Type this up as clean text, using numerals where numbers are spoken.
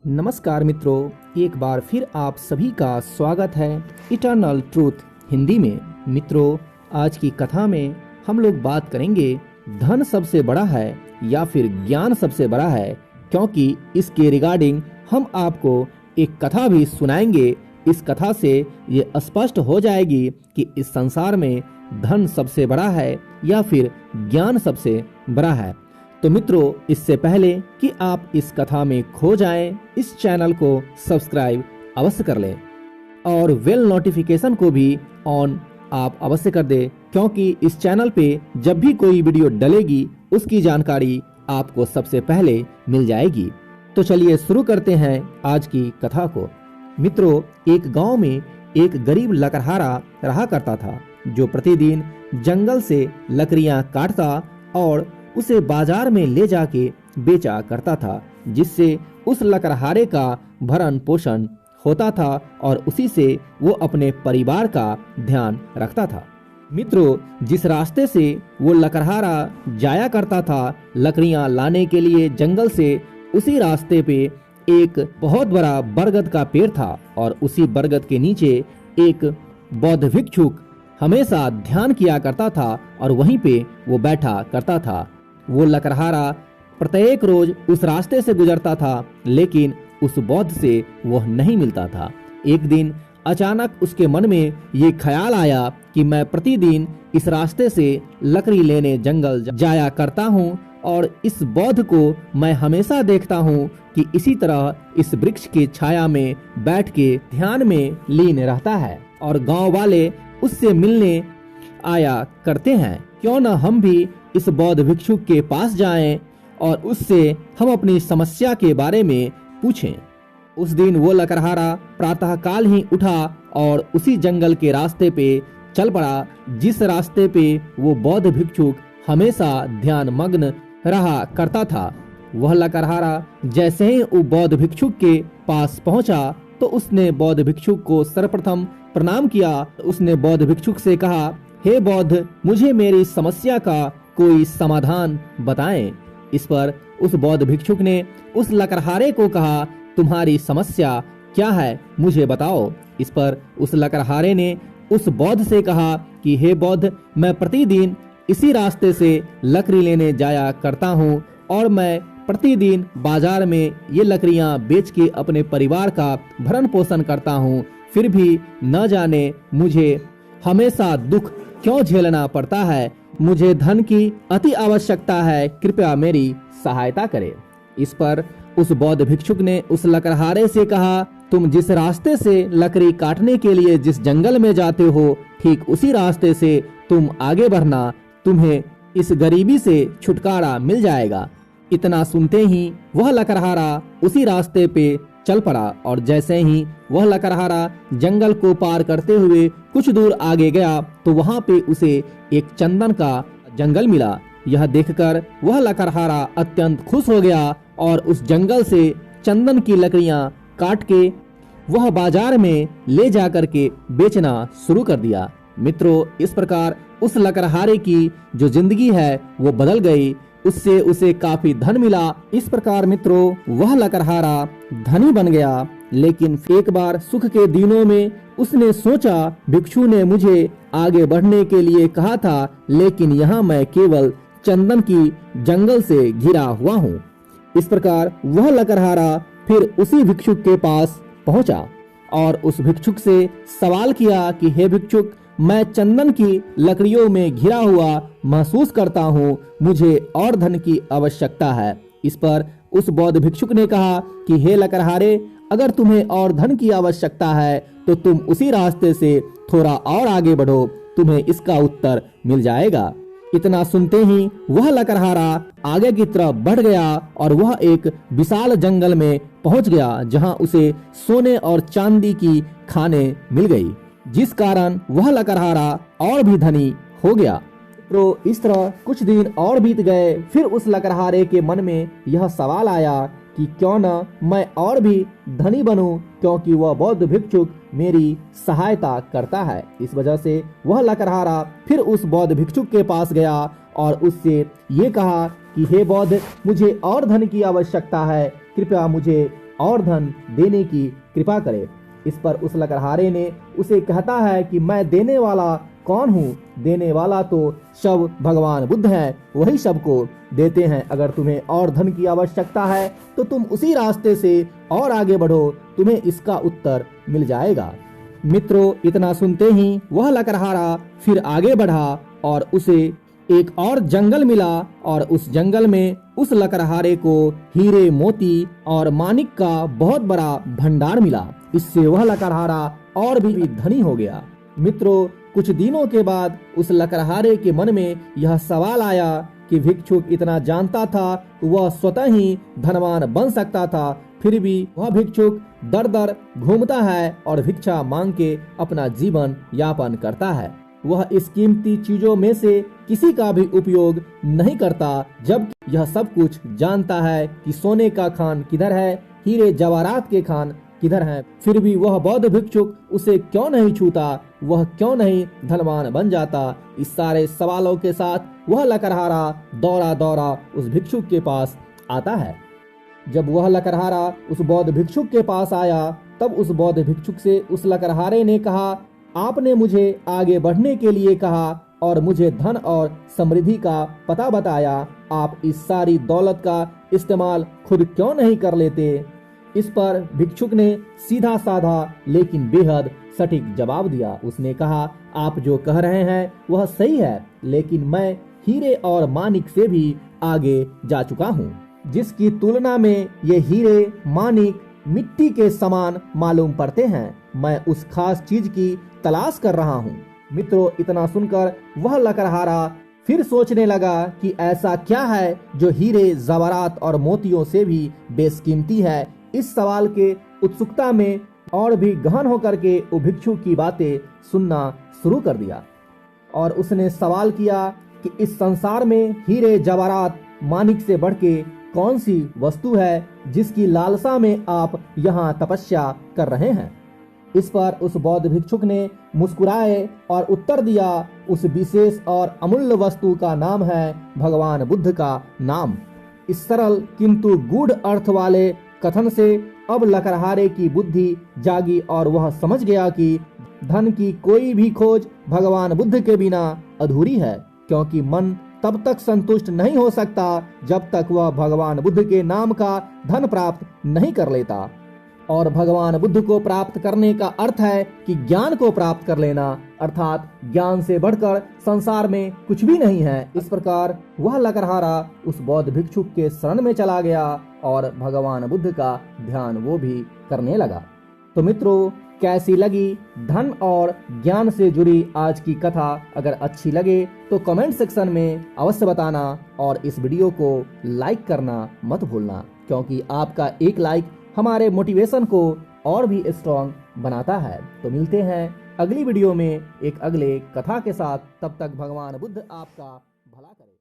नमस्कार मित्रों, एक बार फिर आप सभी का स्वागत है इटर्नल ट्रूथ हिंदी में। मित्रों, आज की कथा में हम लोग बात करेंगे धन सबसे बड़ा है या फिर ज्ञान सबसे बड़ा है, क्योंकि इसके रिगार्डिंग हम आपको एक कथा भी सुनाएंगे। इस कथा से ये स्पष्ट हो जाएगी कि इस संसार में धन सबसे बड़ा है या फिर ज्ञान सबसे बड़ा है। तो मित्रों, इससे पहले कि आप इस कथा में खो जाएं, इस चैनल को सब्सक्राइब अवश्य कर लें और बेल नोटिफिकेशन को भी ऑन आप अवश्य कर दें, क्योंकि इस चैनल पे जब भी कोई वीडियो डलेगी उसकी जानकारी आपको सबसे पहले मिल जाएगी। तो चलिए शुरू करते हैं आज की कथा को। मित्रों, एक गांव में एक गरीब लकड़हारा रहा करता था, जो प्रतिदिन जंगल से लकड़ियां काटता और उसे बाजार में ले जाके बेचा करता था, जिससे उस लकड़हारे का भरण पोषण होता था और उसी से वो अपने परिवार का ध्यान रखता था। मित्रों, जिस रास्ते से वो लकड़हारा जाया करता था लकड़ियां लाने के लिए जंगल से, उसी रास्ते पे एक बहुत बड़ा बरगद का पेड़ था और उसी बरगद के नीचे एक बौद्ध भिक्षुक हमेशा ध्यान किया करता था और वहीं पे वो बैठा करता था। वो लकड़हारा प्रत्येक रोज उस रास्ते से गुजरता था, लेकिन उस बौद्ध से वह नहीं मिलता था। एक दिन अचानक उसके मन में ये ख्याल आया कि मैं प्रतिदिन इस रास्ते से लकड़ी लेने जंगल जाया करता हूँ और इस बौद्ध को मैं हमेशा देखता हूँ कि इसी तरह इस वृक्ष की छाया में बैठ के ध्यान में लीन रहता है और गांव वाले उससे मिलने आया करते हैं। क्यों न हम भी इस बौद्ध भिक्षुक के पास जाएं और उससे हम अपनी समस्या के बारे में पूछें। उस दिन वो लकड़हारा प्रातःकाल ही उठा और उसी जंगल के रास्ते पे चल पड़ा, जिस रास्ते पे वो बौद्ध भिक्षुक हमेशा ध्यान मग्न रहा करता था। वह लकड़हारा जैसे ही वो बौद्ध भिक्षुक के पास पहुंचा तो उसने बौद्ध भिक्षुक को सर्वप्रथम प्रणाम किया। उसने बौद्ध भिक्षुक से कहा, हे बौद्ध, मुझे मेरी समस्या का कोई समाधान बताएं। इस पर उस बौद्ध भिक्षुक ने उस लकड़हारे को कहा, तुम्हारी समस्या क्या है, मुझे बताओ। इस पर उस लकड़हारे ने उस बौद्ध से कहा कि हे बौद्ध, मैं प्रतिदिन इसी रास्ते से लकड़ी लेने जाया करता हूँ और मैं प्रतिदिन बाजार में ये लकड़ियाँ बेच के अपने परिवार का भरण पोषण करता हूँ, फिर भी न जाने मुझे हमेशा दुख क्यों झेलना पड़ता है। मुझे धन की अति आवश्यकता है, कृपया मेरी सहायता करें। इस पर उस बौद्ध भिक्षुक ने उस लकड़हारे से कहा, तुम जिस रास्ते से लकड़ी काटने के लिए जिस जंगल में जाते हो, ठीक उसी रास्ते से तुम आगे बढ़ना, तुम्हें इस गरीबी से छुटकारा मिल जाएगा। इतना सुनते ही वह लकड़हारा उसी रास्ते पे चल पड़ा और जैसे ही वह लकड़हारा जंगल को पार करते हुए कुछ दूर आगे गया तो वहां पे उसे एक चंदन का जंगल मिला। यह देखकर वह लकड़हारा अत्यंत खुश हो गया और उस जंगल से चंदन की लकड़ियां काट के वह बाजार में ले जाकर के बेचना शुरू कर दिया। मित्रों, इस प्रकार उस लकड़हारे की जो जिंदगी है वो बदल गई, उससे उसे काफी धन मिला। इस प्रकार मित्रों, वह लकड़हारा धनी बन गया। लेकिन एक बार सुख के दिनों में उसने सोचा, भिक्षु ने मुझे आगे बढ़ने के लिए कहा था, लेकिन यहाँ मैं केवल चंदन की जंगल से घिरा हुआ हूँ। इस प्रकार वह लकड़हारा फिर उसी भिक्षुक के पास पहुंचा और उस भिक्षुक से सवाल किया कि हे भिक्षुक, मैं चंदन की लकड़ियों में घिरा हुआ महसूस करता हूँ, मुझे और धन की आवश्यकता है। इस पर उस बौद्ध भिक्षुक ने कहा कि हे लकड़हारे, अगर तुम्हें और धन की आवश्यकता है तो तुम उसी रास्ते से थोड़ा और आगे बढ़ो, तुम्हें इसका उत्तर मिल जाएगा। इतना सुनते ही वह लकड़हारा आगे की तरफ बढ़ गया और वह एक विशाल जंगल में पहुंच गया, जहां उसे सोने और चांदी की खानें मिल गई, जिस कारण वह लकड़हारा और भी धनी हो गया। तो इस तरह कुछ दिन और बीत गए। फिर उस लकड़हारे के मन में यह सवाल आया कि क्यों न मैं और भी धनी बनूं, क्योंकि वह बौद्ध भिक्षुक मेरी सहायता करता है। इस वजह से वह लकड़हारा फिर उस बौद्ध भिक्षुक के पास गया और उससे ये कहा कि हे बौद्ध, मुझे और धन की आवश्यकता है, कृपया मुझे और धन देने की कृपा करे। इस पर उस लकड़हारे ने उसे कहता है कि मैं देने वाला कौन हूँ? देने वाला तो शव भगवान बुद्ध है, वही शव को देते हैं। अगर तुम्हें और धन की आवश्यकता है तो तुम उसी रास्ते से और आगे बढ़ो, तुम्हें इसका उत्तर मिल जाएगा। मित्रों, इतना सुनते ही वह लकड़हारा फिर आगे बढ़ा और उसे एक और जंगल मिला और उस जंगल में उस लकड़हारे को हीरे, मोती और माणिक का बहुत बड़ा भंडार मिला। इससे वह लकड़हारा और भी धनी हो गया। मित्रों, कुछ दिनों के बाद उस लकड़हारे के मन में यह सवाल आया कि भिक्षुक इतना जानता था, वह स्वतः ही धनवान बन सकता था, फिर भी वह भिक्षुक दर दर घूमता है और भिक्षा मांग के अपना जीवन यापन करता है। वह इस कीमती चीजों में से किसी का भी उपयोग नहीं करता, जब यह सब कुछ जानता है कि सोने का खान किधर है, हीरे जवाहरात के खान किधर हैं। फिर भी वह बौद्ध भिक्षुक उसे क्यों नहीं छूता, वह क्यों नहीं धनवान बन जाता? इस सारे सवालों के साथ वह लकड़हारा दौड़ा दौड़ा उस भिक्षुक के पास आता है। जब वह लकड़हारा उस बौद्ध भिक्षुक के पास आया, तब उस बौद्ध भिक्षुक से उस लकड़हारे ने कहा, आपने मुझे आगे बढ़ने के लिए कहा और मुझे धन और समृद्धि का पता बताया, आप इस सारी दौलत का इस्तेमाल खुद क्यों नहीं कर लेते? इस पर भिक्षुक ने सीधा साधा लेकिन बेहद सटीक जवाब दिया। उसने कहा, आप जो कह रहे हैं वह सही है, लेकिन मैं हीरे और माणिक से भी आगे जा चुका हूँ, जिसकी तुलना में ये हीरे माणिक मिट्टी के समान मालूम पड़ते हैं। मैं उस खास चीज की तलाश कर रहा हूँ। मित्रों, इतना सुनकर वह लकड़हारा फिर सोचने लगा कि ऐसा क्या है जो हीरे, जवाहरात और मोतियों से भी बेशकीमती है। इस सवाल के उत्सुकता में और भी गहन होकर के वो भिक्षु की बातें सुनना शुरू कर दिया और उसने सवाल किया कि इस संसार में हीरे, जवाहरात, माणिक से बढ़ के कौन सी वस्तु है जिसकी लालसा में आप यहाँ तपस्या कर रहे हैं? इस पर उस बौद्ध भिक्षुक ने मुस्कुराए और उत्तर दिया, उस विशेष और अमूल्य वस्तु का नाम है भगवान बुद्ध का नाम। इस सरल किंतु गूढ़ अर्थ वाले कथन से अब लकड़हारे की बुद्धि जागी और वह समझ गया कि धन की कोई भी खोज भगवान बुद्ध के बिना अधूरी है, क्योंकि मन तब तक संतुष्ट नहीं हो सकता जब तक वह भगवान बुद्ध के नाम का धन प्राप्त नहीं कर लेता। और भगवान बुद्ध को प्राप्त करने का अर्थ है कि ज्ञान को प्राप्त कर लेना, अर्थात ज्ञान से बढ़कर संसार में कुछ भी नहीं है। इस प्रकार वह लकड़हारा उस बौद्ध भिक्षुक के शरण में चला गया और भगवान बुद्ध का ध्यान वो भी करने लगा। तो मित्रों, कैसी लगी धन और ज्ञान से जुड़ी आज की कथा? अगर अच्छी लगे तो कमेंट सेक्शन में अवश्य बताना और इस वीडियो को लाइक करना मत भूलना, क्योंकि आपका एक लाइक हमारे मोटिवेशन को और भी स्ट्रॉन्ग बनाता है। तो मिलते हैं अगली वीडियो में एक अगले कथा के साथ। तब तक भगवान बुद्ध आपका भला करे।